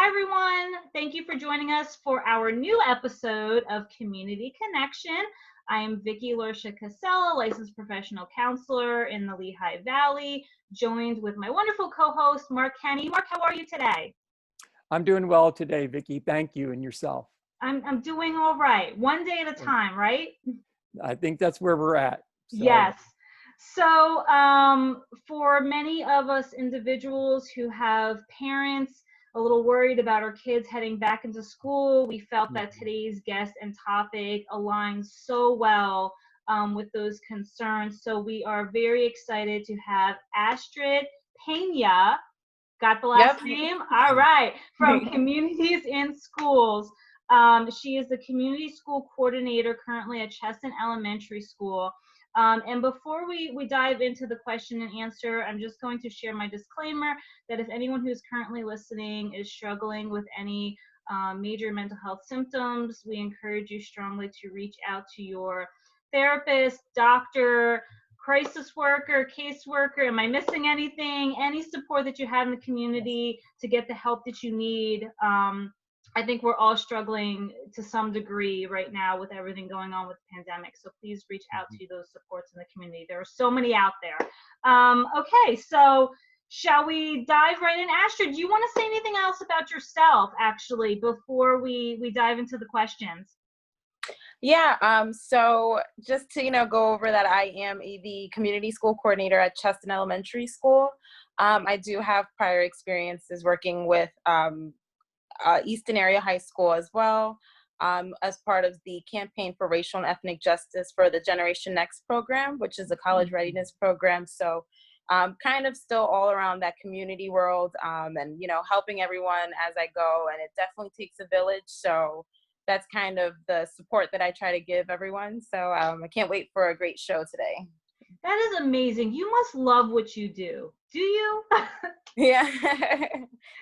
Hi, everyone. Thank you for joining us for our new episode of Community Connection. I am Vicki Lorsha Casella, licensed professional counselor in the Lehigh Valley, joined with my wonderful co-host, Mark Kenny. Mark, how are you today? I'm doing well today, Vicki. Thank you. And yourself? I'm doing all right. One day at a time, right? I think that's where we're at. So. Yes. So for many of us individuals who have parents a little worried about our kids heading back into school, we felt that today's guest and topic aligns so well with those concerns. So we are very excited to have Astrid Pena, got the last name? All right, from Communities in Schools. She is the community school coordinator currently at Cheston Elementary School. And before we dive into the question and answer, I'm just going to share my disclaimer that if anyone who's currently listening is struggling with any major mental health symptoms, we encourage you strongly to reach out to your therapist, doctor, crisis worker, caseworker. Am I missing anything? Any support that you have in the community to get the help that you need. I think we're all struggling to some degree right now with everything going on with the pandemic. So please reach out to those supports in the community. There are so many out there. Okay, so shall we dive right in? Astrid, do you want to say anything else about yourself, actually, before we dive into the questions? Yeah, so just to, go over that, I am the community school coordinator at Cheston Elementary School. I do have prior experiences working with Easton Area High School as well, as part of the Campaign for Racial and Ethnic Justice for the Generation Next program, which is a college readiness program. So kind of still all around that community world and, helping everyone as I go. And it definitely takes a village. So that's kind of the support that I try to give everyone. So I can't wait for a great show today. That is amazing. You must love what you do. Do you? Yeah,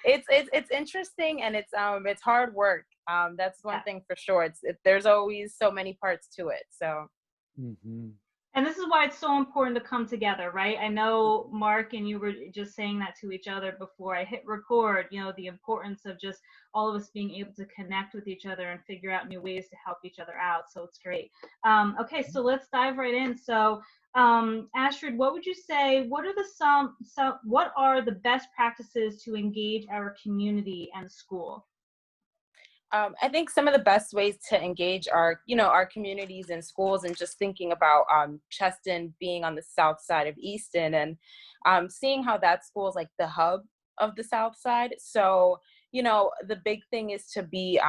it's interesting and it's hard work. That's one thing for sure. There's always so many parts to it. So. Mm-hmm. And this is why it's so important to come together, right? I know, Mark, and you were just saying that to each other before I hit record, the importance of just all of us being able to connect with each other and figure out new ways to help each other out. So it's great. Okay, so let's dive right in. So Astrid, what would you say, what are the best practices to engage our community and school? I think some of the best ways to engage our communities and schools, and just thinking about Cheston being on the south side of Easton, and seeing how that school is like the hub of the south side. So, the big thing is to be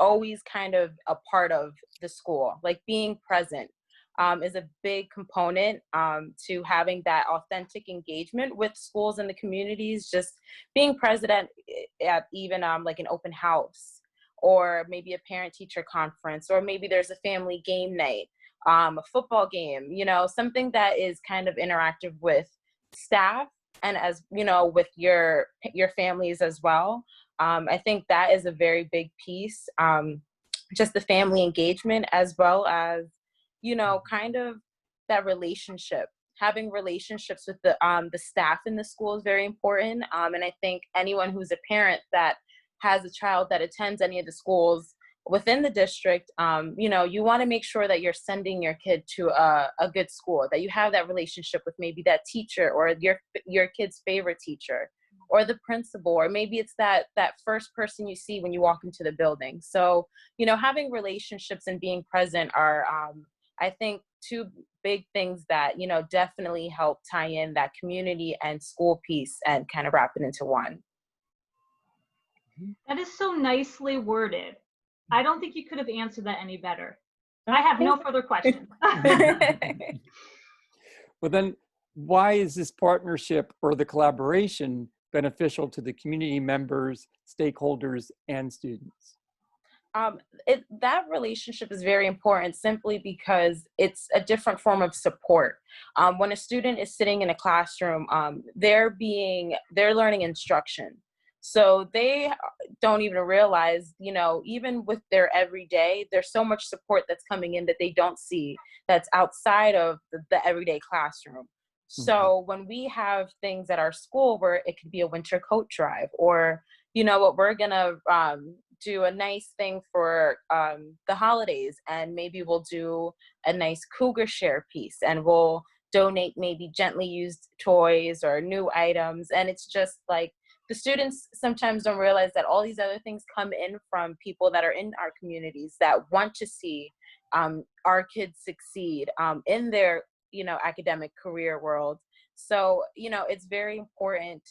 always kind of a part of the school, like being present. Is a big component to having that authentic engagement with schools and the communities. Just being present at even like an open house, or maybe a parent-teacher conference, or maybe there's a family game night, a football game, something that is kind of interactive with staff and as, with your families as well. I think that is a very big piece, just the family engagement, as well as, kind of that relationship. Having relationships with the staff in the school is very important. And I think anyone who's a parent that has a child that attends any of the schools within the district, you want to make sure that you're sending your kid to a good school, that you have that relationship with maybe that teacher or your kid's favorite teacher or the principal, or maybe it's that first person you see when you walk into the building. So, having relationships and being present are, I think, two big things that, definitely help tie in that community and school piece and kind of wrap it into one. That is so nicely worded. I don't think you could have answered that any better. I have no further questions. Well, then why is this partnership or the collaboration beneficial to the community members, stakeholders, and students? That relationship is very important simply because it's a different form of support. When a student is sitting in a classroom, they're learning instruction. So they don't even realize, even with their everyday, there's so much support that's coming in that they don't see that's outside of the everyday classroom. So when we have things at our school where it could be a winter coat drive, or, you know what, we're gonna do a nice thing for the holidays, and maybe we'll do a nice cougar share piece, and we'll donate maybe gently used toys or new items. And it's just like, the students sometimes don't realize that all these other things come in from people that are in our communities that want to see our kids succeed in their, you know, academic career world. So, you know, it's very important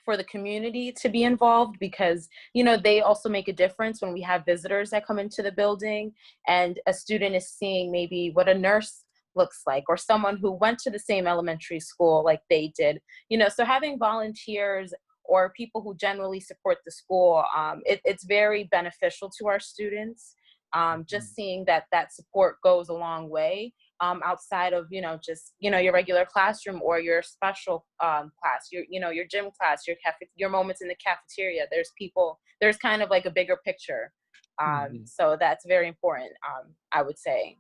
for the community to be involved, because, you know, they also make a difference when we have visitors that come into the building and a student is seeing maybe what a nurse looks like, or someone who went to the same elementary school like they did, you know. So having volunteers or people who generally support the school, it's very beneficial to our students. Just seeing that that support goes a long way, outside of, you know, just, you know, your regular classroom or your special class, your, you know, your gym class, your moments in the cafeteria. There's people, there's kind of like a bigger picture. So that's very important, I would say,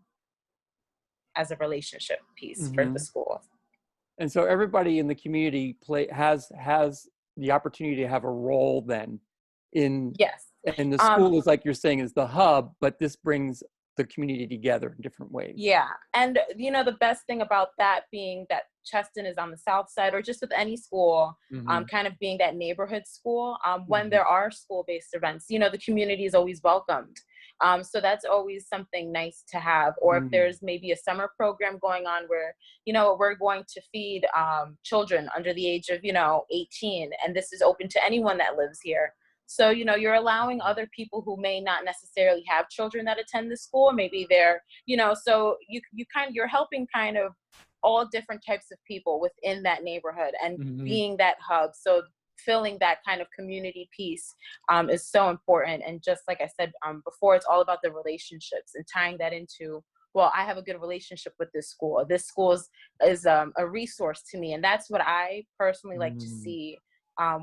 as a relationship piece for the school. And so everybody in the community has the opportunity to have a role then in, Yes. and the school is, like you're saying, is the hub, but this brings the community together in different ways. Yeah. And, you know, the best thing about that being that Cheston is on the south side, or just with any school, kind of being that neighborhood school, when there are school-based events, you know, the community is always welcomed. So that's always something nice to have. Or if there's maybe a summer program going on where, you know, we're going to feed children under the age of, you know, 18, and this is open to anyone that lives here. So, you know, you're allowing other people who may not necessarily have children that attend the school, maybe they're, you know, so you're helping kind of all different types of people within that neighborhood, and being that hub. So filling that kind of community piece is so important. And just like I said before, it's all about the relationships and tying that into, well, I have a good relationship with this school. This school is a resource to me. And that's what I personally like to see.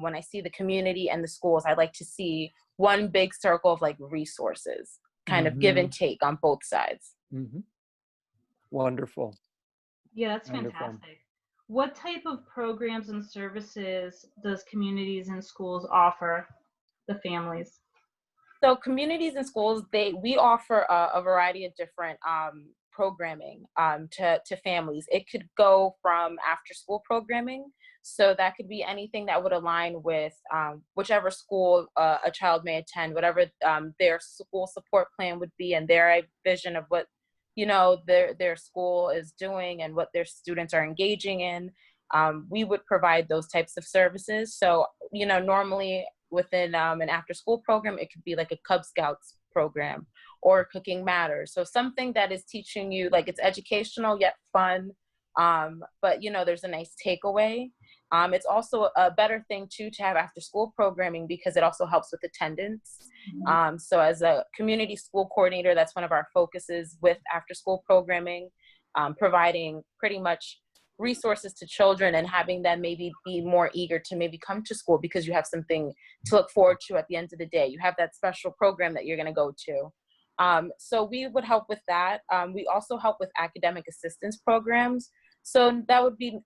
When I see the community and the schools, I like to see one big circle of like resources, kind of give and take on both sides. Wonderful. Yeah, that's Wonderful. fantastic. What type of programs and services does communities and schools offer the families? So communities and schools, we offer a variety of different programming to families. It could go from after school programming. So that could be anything that would align with whichever school a child may attend, whatever their school support plan would be, and their vision of what, you know, their school is doing and what their students are engaging in. We would provide those types of services. So, you know, normally within an after school program, it could be like a Cub Scouts program or Cooking Matters. So something that is teaching you, like, it's educational yet fun, but, you know, there's a nice takeaway. It's also a better thing too to have after school programming, because it also helps with attendance. So as a community school coordinator, that's one of our focuses with after school programming, providing pretty much resources to children and having them maybe be more eager to maybe come to school because you have something to look forward to at the end of the day. You have that special program that you're going to go to. So we would help with that. We also help with academic assistance programs. So that would be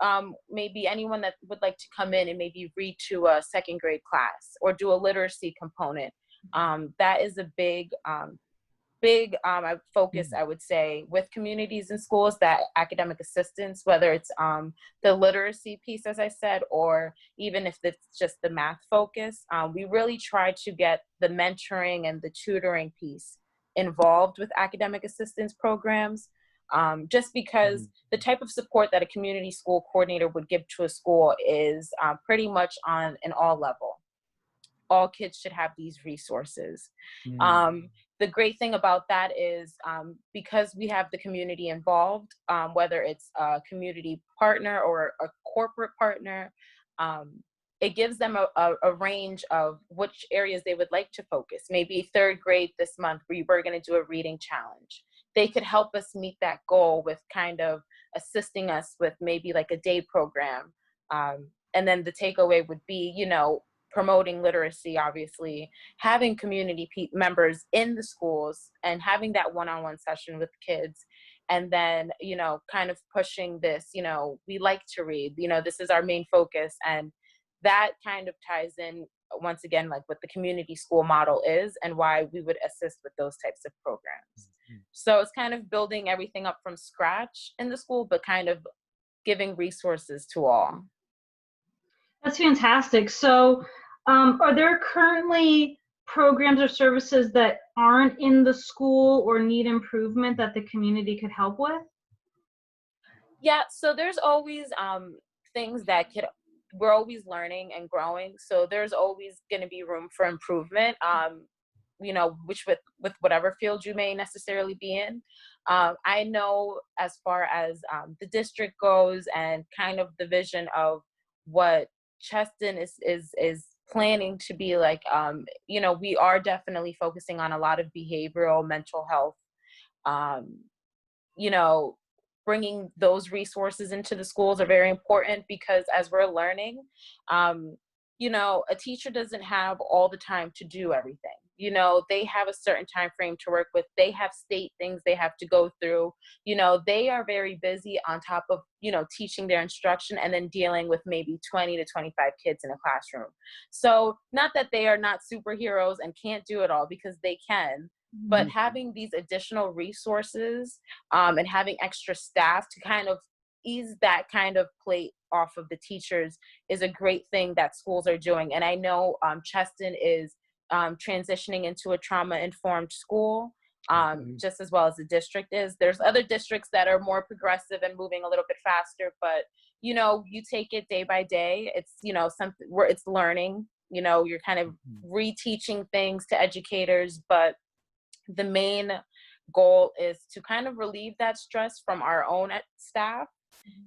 maybe anyone that would like to come in and maybe read to a second grade class or do a literacy component. That is a big focus, I would say, with communities and schools, that academic assistance, whether it's the literacy piece, as I said, or even if it's just the math focus. We really try to get the mentoring and the tutoring piece involved with academic assistance programs, just because the type of support that a community school coordinator would give to a school is pretty much on an all level. All kids should have these resources. The great thing about that is because we have the community involved, whether it's a community partner or a corporate partner, it gives them a range of which areas they would like to focus. Maybe third grade this month, we're going to do a reading challenge. They could help us meet that goal with kind of assisting us with maybe like a day program. And then the takeaway would be, you know, promoting literacy, obviously, having community members in the schools and having that one-on-one session with kids. And then, you know, kind of pushing this, you know, we like to read, you know, this is our main focus. And that kind of ties in once again, like what the community school model is and why we would assist with those types of programs. So it's kind of building everything up from scratch in the school, but kind of giving resources to all. That's fantastic. So are there currently programs or services that aren't in the school or need improvement that the community could help with? Yeah, so there's always things that we're always learning and growing. So there's always going to be room for improvement, which with whatever field you may necessarily be in. I know as far as the district goes and kind of the vision of what Cheston is planning to be like, we are definitely focusing on a lot of behavioral mental health, bringing those resources into the schools are very important, because as we're learning, a teacher doesn't have all the time to do everything. They have a certain time frame to work with. They have state things they have to go through. They are very busy on top of, teaching their instruction and then dealing with maybe 20 to 25 kids in a classroom. So not that they are not superheroes and can't do it all, because they can. But having these additional resources and having extra staff to kind of ease that kind of plate off of the teachers is a great thing that schools are doing. And I know Cheston is transitioning into a trauma-informed school, just as well as the district is. There's other districts that are more progressive and moving a little bit faster, but you take it day by day. It's something where it's learning. You're kind of reteaching things to educators, but the main goal is to kind of relieve that stress from our own staff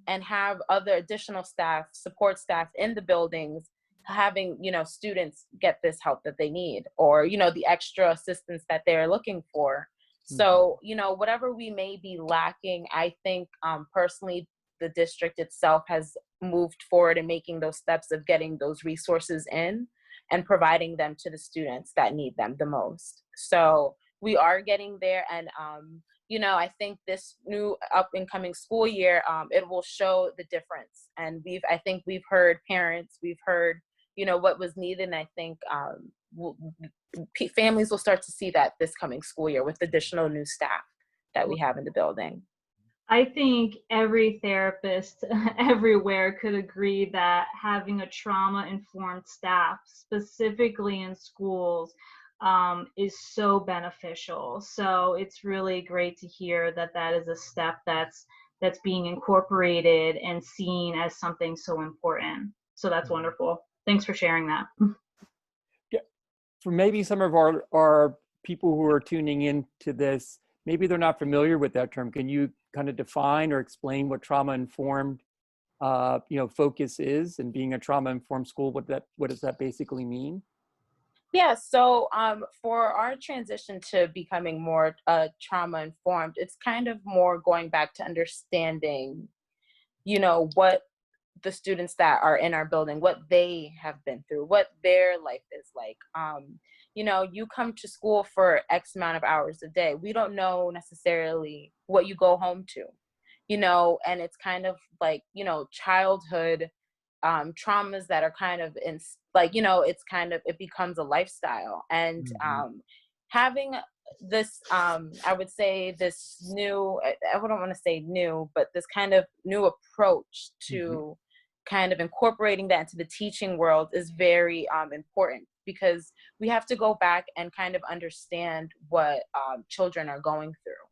and have other additional staff, support staff in the buildings, having, students get this help that they need, or, the extra assistance that they're looking for. So, whatever we may be lacking, I think personally, the district itself has moved forward in making those steps of getting those resources in and providing them to the students that need them the most. So we are getting there, and I think this new up and coming school year, it will show the difference. And I think we've heard parents, we've heard what was needed, and I think families will start to see that this coming school year with additional new staff that we have in the building. I think every therapist everywhere could agree that having a trauma-informed staff, specifically in schools, is so beneficial. So it's really great to hear that is a step that's being incorporated and seen as something so important. So that's wonderful. Thanks for sharing that. Yeah. For maybe some of our people who are tuning into this, maybe they're not familiar with that term. Can you kind of define or explain what trauma-informed focus is, and being a trauma-informed school, what does that basically mean? Yeah, so for our transition to becoming more trauma-informed, it's kind of more going back to understanding, what the students that are in our building, what they have been through, what their life is like. You come to school for X amount of hours a day. We don't know necessarily what you go home to, and it's kind of like, childhood traumas that are kind of it becomes a lifestyle. And having this, I would say this new, I wouldn't want to say new, but this kind of new approach to kind of incorporating that into the teaching world is very important, because we have to go back and kind of understand what children are going through,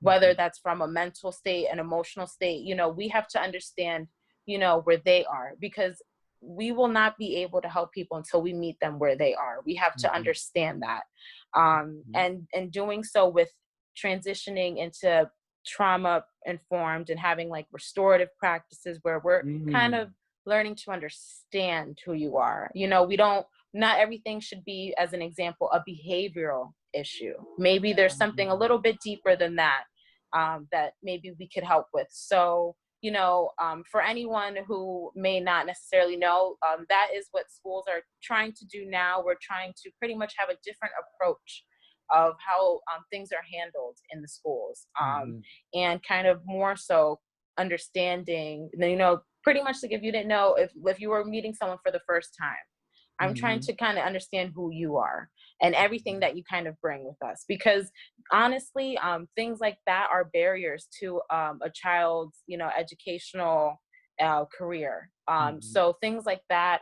whether that's from a mental state, an emotional state. We have to understand, where they are, because we will not be able to help people until we meet them where they are. We have to understand that. And doing so with transitioning into trauma informed and having like restorative practices where we're kind of learning to understand who you are. Not everything should be, as an example, a behavioral issue. Maybe there's something a little bit deeper than that, that maybe we could help with. So, for anyone who may not necessarily know, that is what schools are trying to do now. We're trying to pretty much have a different approach of how things are handled in the schools, and kind of more so understanding, pretty much like if you didn't know, if you were meeting someone for the first time, I'm trying Mhm. to kind of understand who you are and everything that you kind of bring with us. Because honestly, things like that are barriers to a child's, educational career. Mhm. So things like that,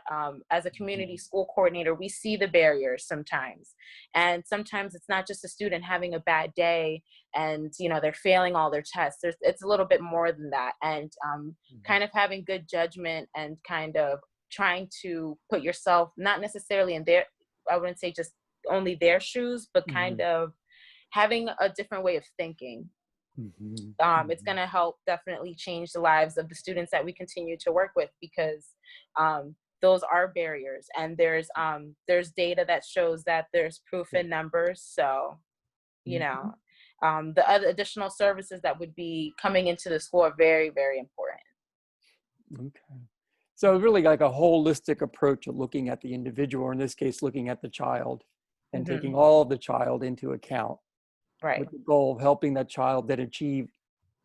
as a community school coordinator, we see the barriers sometimes. And sometimes it's not just a student having a bad day and, they're failing all their tests. It's a little bit more than that. And Mhm. kind of having good judgment and kind of trying to put yourself not necessarily in their, I wouldn't say just only their shoes, but kind Mhm. of having a different way of thinking. Mhm. It's going Mhm. to help definitely change the lives of the students that we continue to work with, because those are barriers, and there's data that shows that there's proof Yeah. in numbers. So you Mhm. know the other additional services that would be coming into the school are very, very important. Okay. So really like a holistic approach of looking at the individual, or in this case, looking at the child and taking Hmm. all of the child into account Right. with the goal of helping that child then achieve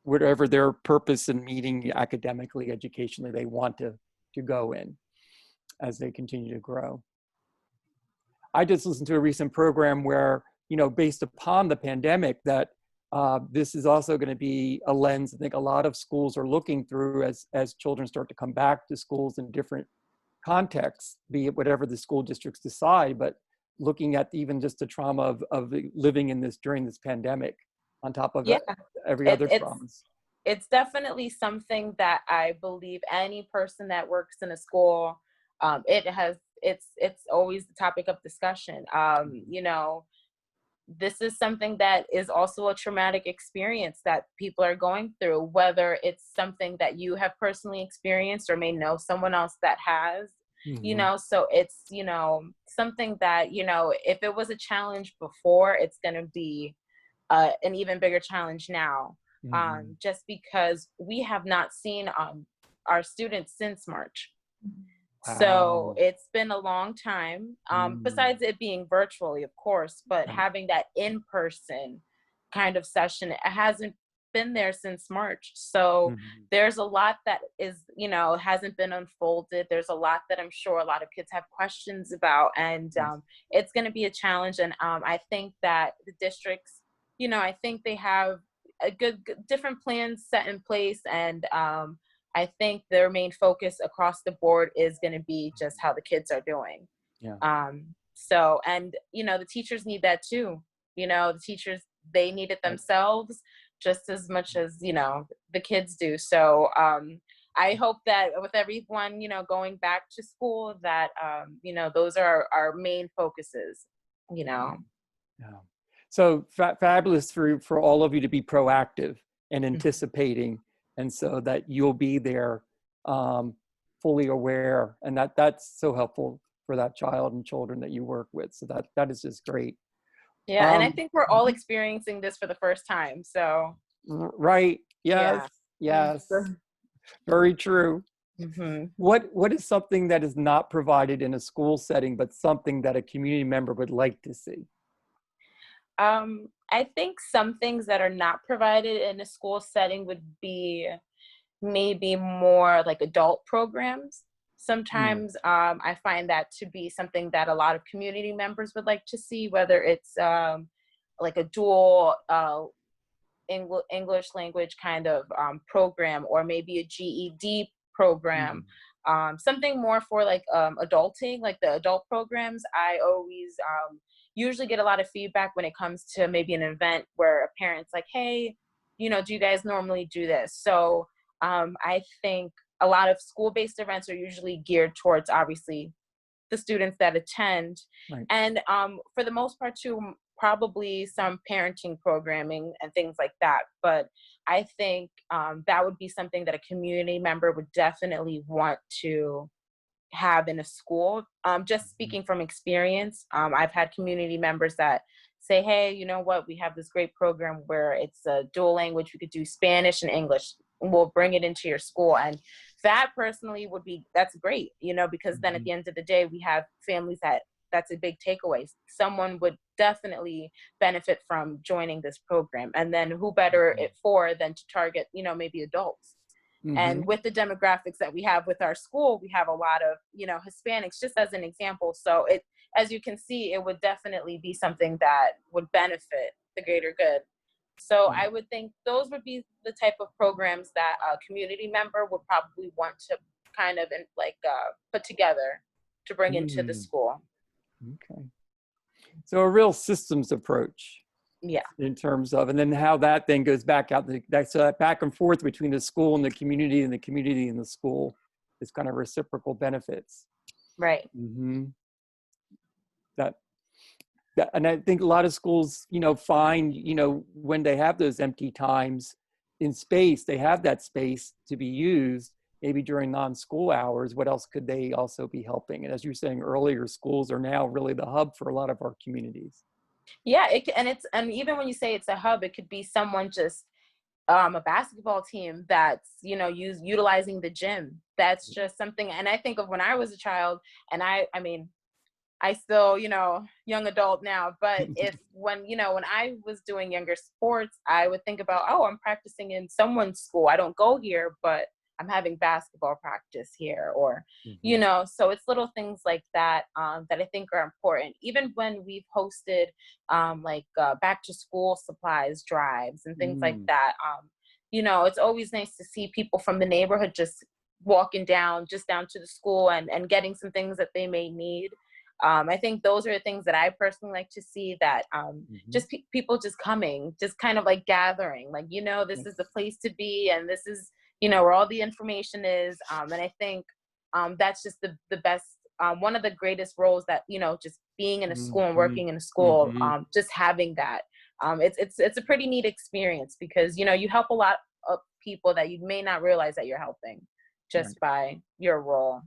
whatever their purpose in meeting academically, educationally they want to go in as they continue to grow. I just listened to a recent program where, based upon the pandemic, that this is also going to be a lens I think a lot of schools are looking through as children start to come back to schools in different contexts, be it whatever the school districts decide, but looking at even just the trauma of living in this during this pandemic on top of Yeah, every it, other it's traumas. it's definitely something that I believe any person that works in a school, it's always the topic of discussion. This is something that is also a traumatic experience that people are going through, whether it's something that you have personally experienced or may know someone else that has. Mm-hmm. So it's, something that, if it was a challenge before, it's going to be an even bigger challenge now, Mm-hmm. just because we have not seen our students since March. So Wow. it's been a long time, Mm. besides it being virtually, of course, but Right. having that in-person kind of session, it hasn't been there since March. So Mm-hmm. there's a lot that is, hasn't been unfolded. There's a lot that I'm sure a lot of kids have questions about, and Yes. it's going to be a challenge. And I think that the districts, I think they have a good different plans set in place, and I think their main focus across the board is going to be just how the kids are doing. Yeah. So, and, the teachers need that too. The teachers, they need it Right. themselves just as much as, the kids do. So, I hope that with everyone, going back to school, that, those are our main focuses, you know. Yeah. So fabulous for all of you to be proactive and Mhm. anticipating, and so that you'll be there, fully aware, and that's so helpful for that child and children that you work with. So that is just great. Yeah. And I Um, think we're all experiencing this for the first time. So, right. Yes. yeah. Yes. Very true. Mm-hmm. What is something that is not provided in a school setting, but something that a community member would like to see? I think some things that are not provided in a school setting would be maybe more like adult programs. Mm. Sometimes I find that to be something that a lot of community members would like to see, whether it's like a dual English language kind of program, or maybe a GED program, Mm. something more for like adulting, like the adult programs. I always usually get a lot of feedback when it comes to maybe an event where a parent's like, hey, do you guys normally do this? So I think a lot of school-based events are usually geared towards, obviously, the students that attend. Right. And for the most part too, probably some parenting programming and things like that. But I think that would be something that a community member would definitely want to have in a school. Just Mhm. speaking from experience, I've had community members that say, hey, you know what, we have this great program where it's a dual language. We could do Spanish and English. We'll bring it into your school. And that personally that's great, because then at Mhm. the end of the day, we have families that's a big takeaway. Someone would definitely benefit from joining this program. And then who better Mhm. it for than to target, maybe adults. And with the demographics that we have with our school, we have a lot of, Hispanics, just as an example. So as you can see, it would definitely be something that would benefit the greater good. So I would think those would be the type of programs that a community member would probably want to kind of put together to bring into the school. Okay. So a real systems approach. Yeah. In terms of, and then how that then goes back out, that's back and forth between the school and the community and the school is kind of reciprocal benefits. Right. That, and I think a lot of schools, find, when they have those empty times in space, they have that space to be used maybe during non-school hours. What else could they also be helping? And as you were saying earlier, schools are now really the hub for a lot of our communities. Yeah, and even when you say it's a hub, it could be someone just a basketball team that's utilizing the gym. That's just something. And I think of when I was a child, and I mean, I still young adult now, but when I was doing younger sports, I would think about, oh, I'm practicing in someone's school. I don't go here, but I'm having basketball practice here, or, so it's little things like that, that I think are important. Even when we've hosted, back to school supplies drives and things like that, it's always nice to see people from the neighborhood just walking down to the school and getting some things that they may need. I think those are the things that I personally like to see, that just people just coming, just kind of like gathering, like, this is the place to be, and this is, where all the information is. And I think that's just the best, one of the greatest roles that, just being in a school and working in a school, just having that. It's a pretty neat experience, because, you help a lot of people that you may not realize that you're helping just by your role.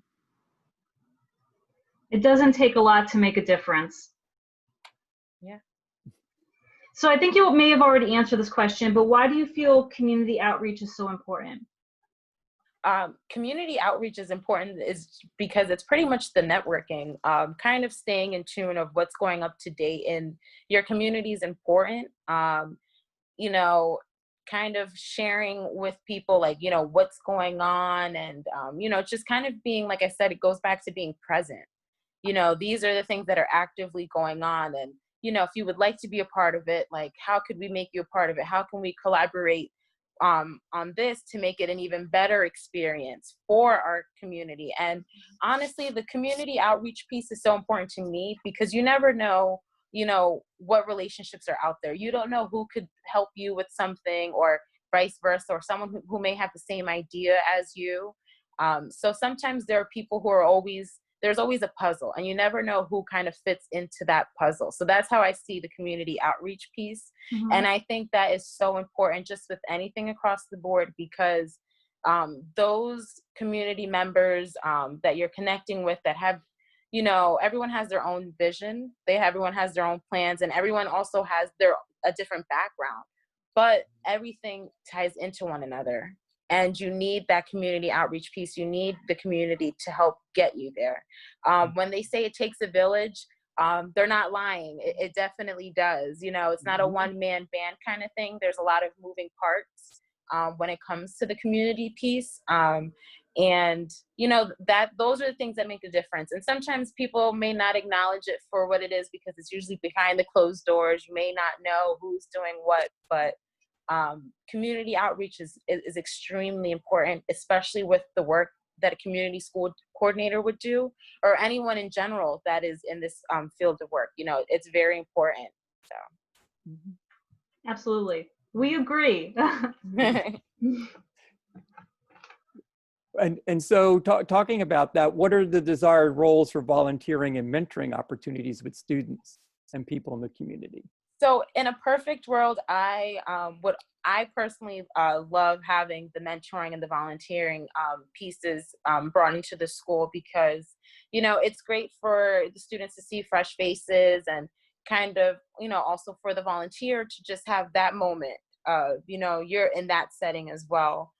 It doesn't take a lot to make a difference. Yeah. So I think you may have already answered this question, but why do you feel community outreach is so important? Community outreach is important is because it's pretty much the networking, kind of staying in tune of what's going up to date in your community is important. Kind of sharing with people, like, what's going on, and, just kind of being, like I said, it goes back to being present. These are the things that are actively going on. And, if you would like to be a part of it, like, how could we make you a part of it? How can we collaborate on this to make it an even better experience for our community? And honestly, the community outreach piece is so important to me, because you never know, what relationships are out there. You don't know who could help you with something, or vice versa, or someone who may have the same idea as you. So sometimes there are people who are there's always a puzzle, and you never know who kind of fits into that puzzle. So that's how I see the community outreach piece. And I think that is so important just with anything across the board, because those community members that you're connecting with that have, everyone has their own vision. Everyone has their own plans, and everyone also has a different background, but everything ties into one another. And you need that community outreach piece. You need the community to help get you there. When they say it takes a village, they're not lying. It definitely does. It's not a one-man band kind of thing. There's a lot of moving parts when it comes to the community piece. And those are the things that make a difference. And sometimes people may not acknowledge it for what it is, because it's usually behind the closed doors. You may not know who's doing what, but community outreach is extremely important, especially with the work that a community school coordinator would do, or anyone in general that is in this field of work. It's very important. So. Absolutely. We agree. And so talking about that, what are the desired roles for volunteering and mentoring opportunities with students and people in the community? So in a perfect world, I personally love having the mentoring and the volunteering pieces brought into the school, because, it's great for the students to see fresh faces, and kind of, also for the volunteer to just have that moment, you're in that setting as well.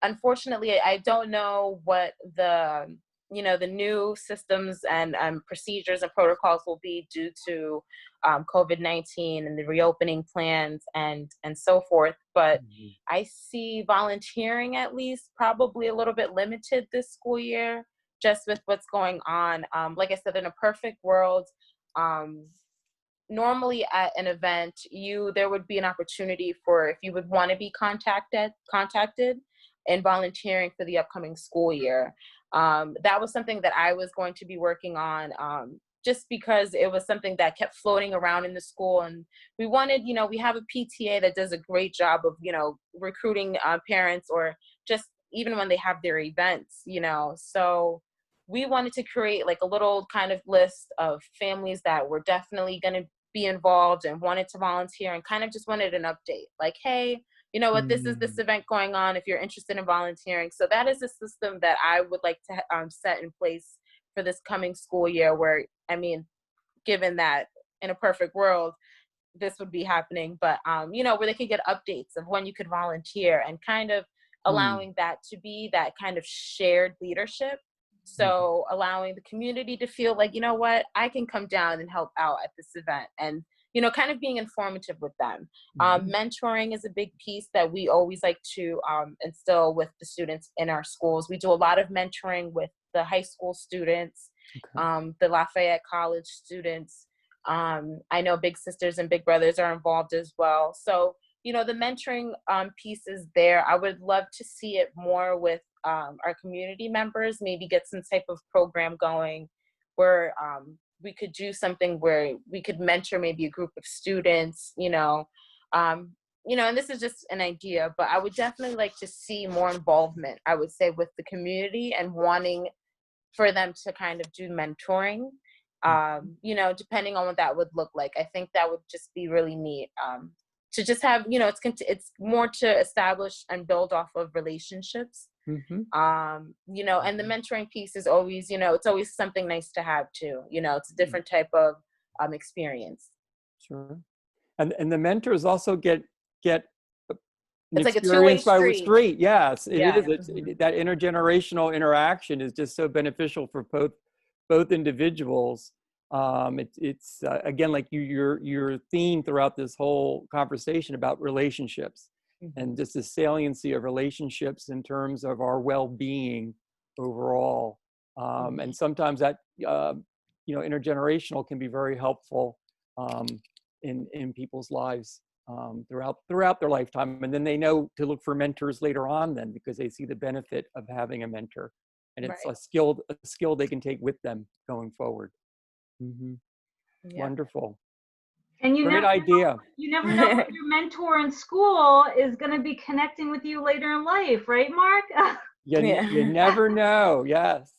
Unfortunately, I don't know what the the new systems and procedures and protocols will be due to COVID-19 and the reopening plans and so forth. But I see volunteering at least probably a little bit limited this school year, just with what's going on. Like I said, in a perfect world, normally at an event, there would be an opportunity for, if you would want to be contacted and volunteering for the upcoming school year. That was something that I was going to be working on, just because it was something that kept floating around in the school. And we wanted, we have a PTA that does a great job of, recruiting parents, or just even when they have their events, so we wanted to create like a little kind of list of families that were definitely going to be involved and wanted to volunteer, and kind of just wanted an update, like, hey, you know what, this is this event going on if you're interested in volunteering. So that is a system that I would like to set in place for this coming school year, where, I mean, given that in a perfect world, this would be happening, but, where they could get updates of when you could volunteer, and kind of allowing that to be that kind of shared leadership. So allowing the community to feel like, you know what, I can come down and help out at this event, and, kind of being informative with them. Mentoring is a big piece that we always like to instill with the students in our schools. We do a lot of mentoring with the high school students, the Lafayette College students. I know Big Sisters and Big Brothers are involved as well. So, the mentoring piece is there. I would love to see it more with our community members, maybe get some type of program going where we could do something where we could mentor maybe a group of students, and this is just an idea, but I would definitely like to see more involvement, I would say, with the community, and wanting for them to kind of do mentoring, depending on what that would look like. I think that would just be really neat. To just have, it's more to establish and build off of relationships. And the mentoring piece is always, it's always something nice to have too. It's a different type of experience. Sure. And the mentors also get an it's like experience a two-way by the street. Yes, it yeah. is. That intergenerational interaction is just so beneficial for both individuals. It's again, like your theme throughout this whole conversation about relationships, and just the saliency of relationships in terms of our well-being overall. And sometimes that intergenerational can be very helpful in people's lives throughout their lifetime, and then they know to look for mentors later on, then, because they see the benefit of having a mentor, and it's a skill they can take with them going forward. Wonderful. And great idea. You never know what your mentor in school is going to be connecting with you later in life, right, Mark? You never know. Yes.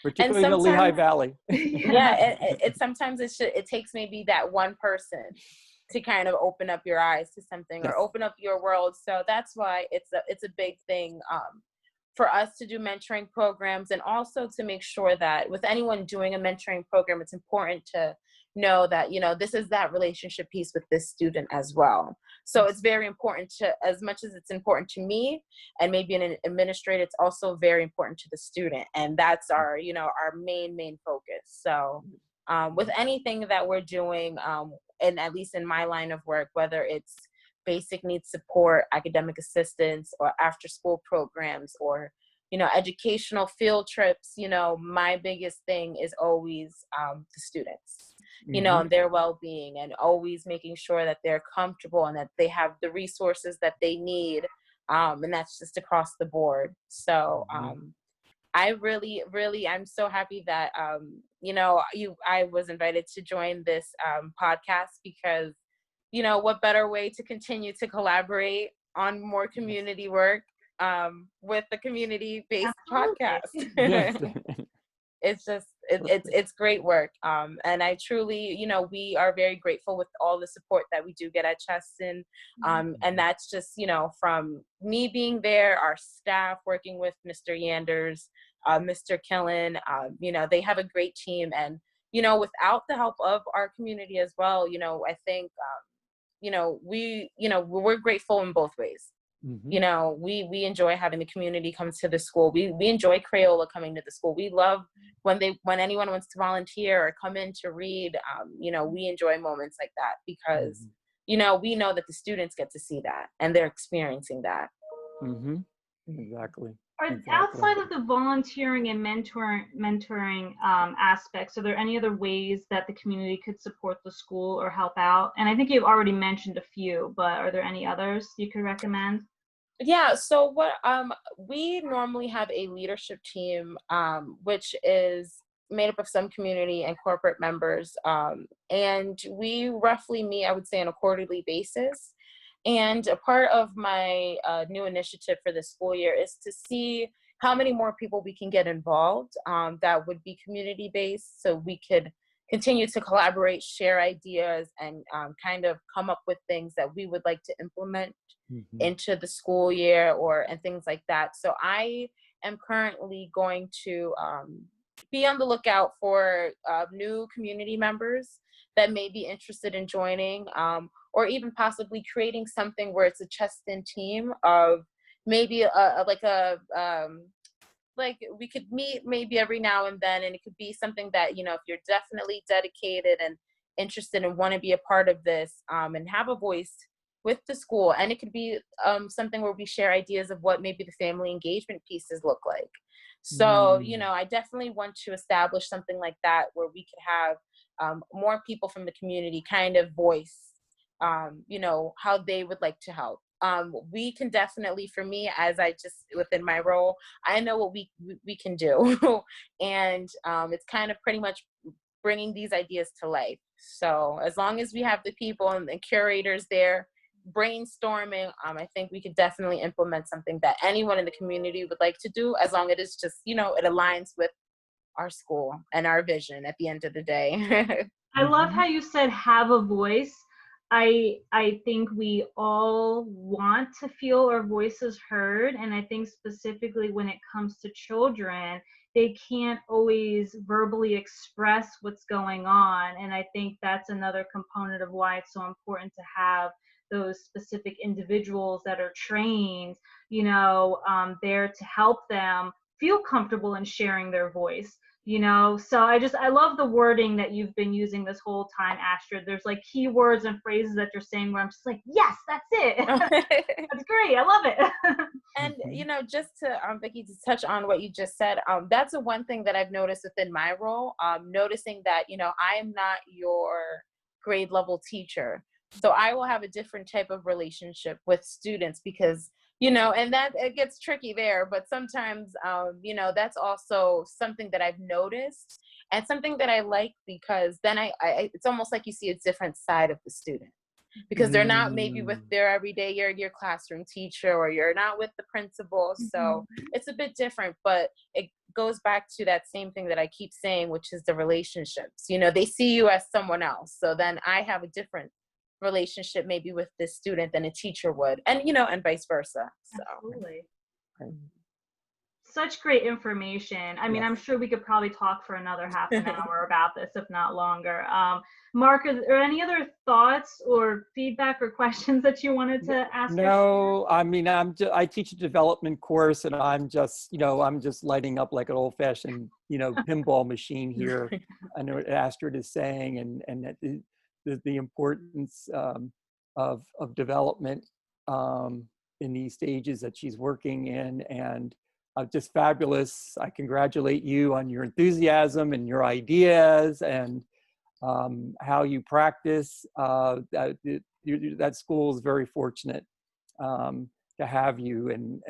Particularly in the Lehigh Valley. It sometimes it takes maybe that one person to kind of open up your eyes to something, or open up your world. So that's why it's a big thing for us to do mentoring programs, and also to make sure that with anyone doing a mentoring program, it's important to know that, this is that relationship piece with this student as well. So it's very important to, as much as it's important to me and maybe an administrator, it's also very important to the student. And that's our, our main focus. So with anything that we're doing, and at least in my line of work, whether it's basic needs support, academic assistance, or after school programs, or, educational field trips, my biggest thing is always the students, and their well-being, and always making sure that they're comfortable and that they have the resources that they need. And that's just across the board. So I really, I'm so happy that, I was invited to join this podcast, because, what better way to continue to collaborate on more community work with the community-based podcast. It's just, it's great work. And I truly, we are very grateful with all the support that we do get at Cheston. And that's just, from me being there, our staff working with Mr. Yanders, Mr. Killen, they have a great team. And, without the help of our community as well, I think, we're grateful in both ways. You know, we enjoy having the community come to the school. We enjoy Crayola coming to the school. We love when anyone wants to volunteer or come in to read. You know, we enjoy moments like that because, you know, we know that the students get to see that and they're experiencing that. Exactly. Outside of the volunteering and mentoring aspects, are there any other ways that the community could support the school or help out? And I think you've already mentioned a few, but are there any others you could recommend? Yeah, so what we normally have a leadership team, which is made up of some community and corporate members, and we roughly meet, I would say, on a quarterly basis. And a part of my new initiative for this school year is to see how many more people we can get involved, that would be community based, so we could continue to collaborate, share ideas, and kind of come up with things that we would like to implement into the school year and things like that. So I am currently going to be on the lookout for new community members that may be interested in joining, or even possibly creating something where it's a Cheston team of maybe like we could meet maybe every now and then, and it could be something that, you know, if you're definitely dedicated and interested and want to be a part of this, and have a voice with the school, and it could be something where we share ideas of what maybe the family engagement pieces look like. So, you know, I definitely want to establish something like that where we could have more people from the community kind of voice, you know, how they would like to help. We can definitely, for me, as I just within my role, I know what we can do, and it's kind of pretty much bringing these ideas to life. So as long as we have the people and the curators there brainstorming, I think we could definitely implement something that anyone in the community would like to do, as long as it is just, you know, it aligns with our school and our vision at the end of the day. I love how you said have a voice. I think we all want to feel our voices heard, and I think specifically when it comes to children, they can't always verbally express what's going on, and I think that's another component of why it's so important to have those specific individuals that are trained, you know, there to help them feel comfortable in sharing their voice. You know, so I love the wording that you've been using this whole time, Astrid. There's like keywords and phrases that you're saying where I'm just like, yes, that's it. That's great. I love it. And, you know, just to, Vicki, to touch on what you just said, that's the one thing that I've noticed within my role, noticing that, you know, I am not your grade level teacher. So I will have a different type of relationship with students because, you know, and that it gets tricky there, but sometimes, you know, that's also something that I've noticed and something that I like, because then I it's almost like you see a different side of the student, because they're not maybe with their everyday, your classroom teacher, or you're not with the principal. So it's a bit different, but it goes back to that same thing that I keep saying, which is the relationships. You know, they see you as someone else. So then I have a different relationship maybe with this student than a teacher would, and, you know, and vice versa. So absolutely. Such great information. I mean, I'm sure we could probably talk for another half an hour about this, if not longer. Mark, are there any other thoughts or feedback or questions that you wanted to ask? No, I mean, I teach a development course, and I'm just, you know, I'm just lighting up like an old-fashioned, you know, pinball machine here. I know what Astrid is saying, and that the importance of development in these stages that she's working in, and just fabulous. I congratulate you on your enthusiasm and your ideas and how you practice. That school is very fortunate to have you, and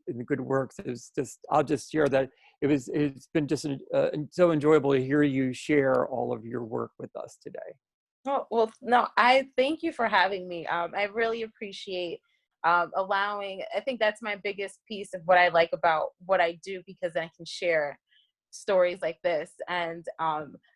the good works. It's just, I'll just share that it's been just so enjoyable to hear you share all of your work with us today. Oh, well, no, I thank you for having me. I really appreciate allowing, I think that's my biggest piece of what I like about what I do, because I can share stories like this. And,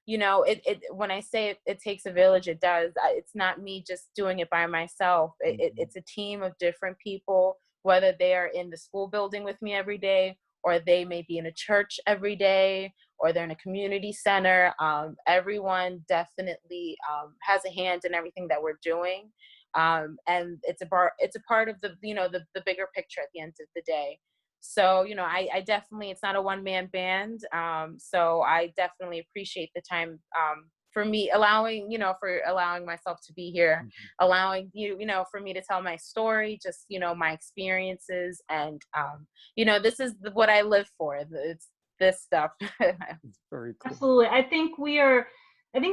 you know, when I say it takes a village, it does. It's not me just doing it by myself. It's a team of different people, whether they are in the school building with me every day, or they may be in a church every day, or they're in a community center. Everyone definitely has a hand in everything that we're doing. And it's a part of the, you know, the bigger picture at the end of the day. So, you know, I definitely, it's not a one-man band. So I definitely appreciate the time, for me allowing, you know, for allowing myself to be here, allowing you, you know, for me to tell my story, just, you know, my experiences. And, you know, this is what I live for. It's this stuff. It's very cool. Absolutely. I think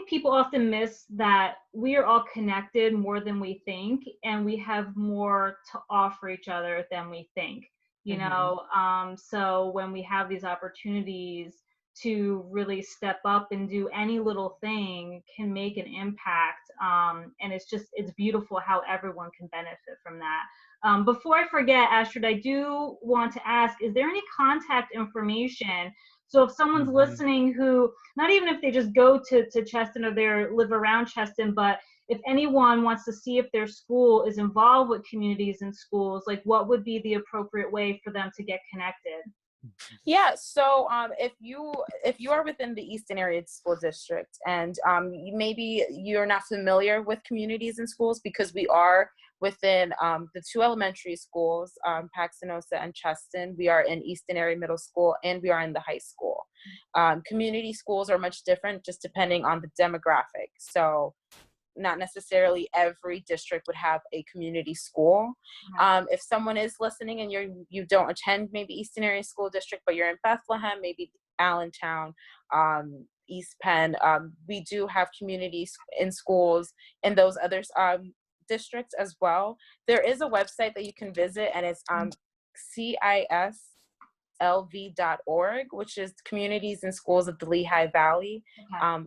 people often miss that we are all connected more than we think, and we have more to offer each other than we think, you know? So when we have these opportunities to really step up and do any little thing can make an impact. And it's beautiful how everyone can benefit from that. Before I forget, Astrid, I do want to ask, is there any contact information? So if someone's listening who, not even if they just go to Cheston or they live around Cheston, but if anyone wants to see if their school is involved with communities and schools, like what would be the appropriate way for them to get connected? Yeah, so if you are within the Easton area school district, and maybe you're not familiar with communities and schools, because we are within the two elementary schools, Paxenosa and Cheston. We are in Easton area middle school, and we are in the high school. Community schools are much different, just depending on the demographic. So not necessarily every district would have a community school. If someone is listening and you don't attend maybe Easton area school district, but you're in Bethlehem, maybe Allentown, East Penn, we do have communities in schools in those other districts as well. There is a website that you can visit, and it's CISLV.org, which is Communities and Schools of the Lehigh Valley.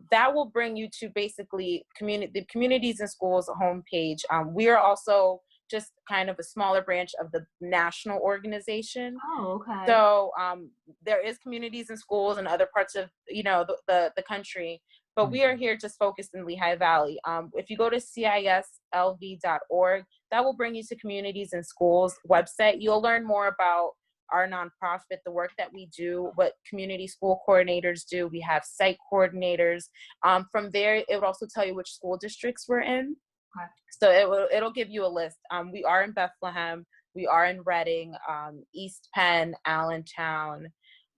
That will bring you to basically the Communities and Schools homepage. We are also just kind of a smaller branch of the national organization. Oh, okay. So there is Communities and Schools in other parts of, you know, the country, but we are here just focused in Lehigh Valley. If you go to CISLV.org, that will bring you to Communities and Schools website. You'll learn more about our nonprofit, the work that we do, what community school coordinators do. We have site coordinators. From there, it would also tell you which school districts we're in. Okay. So it'll give you a list. We are in Bethlehem, we are in Reading, East Penn, Allentown.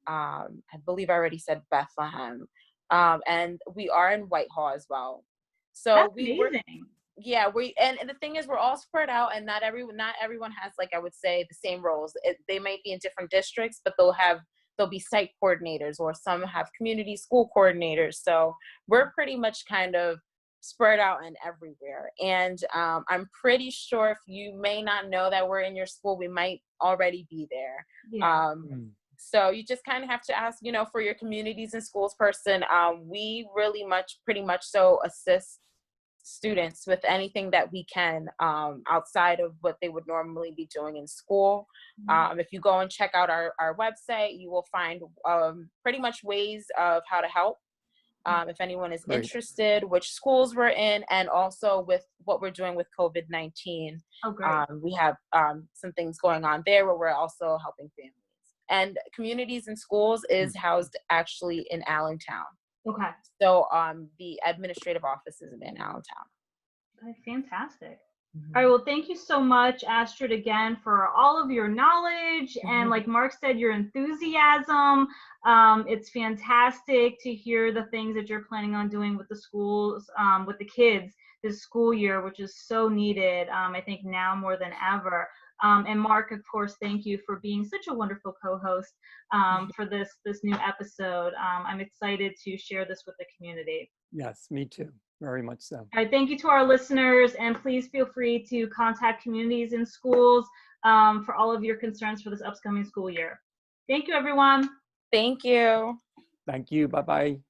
I believe I already said Bethlehem, and we are in Whitehall as well. So that's amazing. Yeah, and the thing is, we're all spread out, and not everyone has, like, I would say, the same roles. They might be in different districts, but they'll be site coordinators, or some have community school coordinators. So we're pretty much kind of spread out and everywhere. And I'm pretty sure, if you may not know that we're in your school, we might already be there. Yeah. So you just kind of have to ask, you know, for your communities and schools person. We really pretty much so assist students with anything that we can, outside of what they would normally be doing in school. If you go and check out our website, you will find pretty much ways of how to help. If anyone is interested, which schools we're in, and also with what we're doing with COVID-19. Oh, great. We have some things going on there where we're also helping families. And Communities and Schools is housed actually in Allentown. Okay. So the administrative office is in Allentown. Okay, fantastic. All right, well, thank you so much, Astrid, again, for all of your knowledge. And like Mark said, your enthusiasm. It's fantastic to hear the things that you're planning on doing with the schools, with the kids this school year, which is so needed, I think now more than ever. And Mark, of course, thank you for being such a wonderful co-host for this new episode. I'm excited to share this with the community. Yes, me too. Very much so. All right, thank you to our listeners, and please feel free to contact Communities in Schools for all of your concerns for this upcoming school year. Thank you, everyone. Thank you. Thank you. Bye-bye.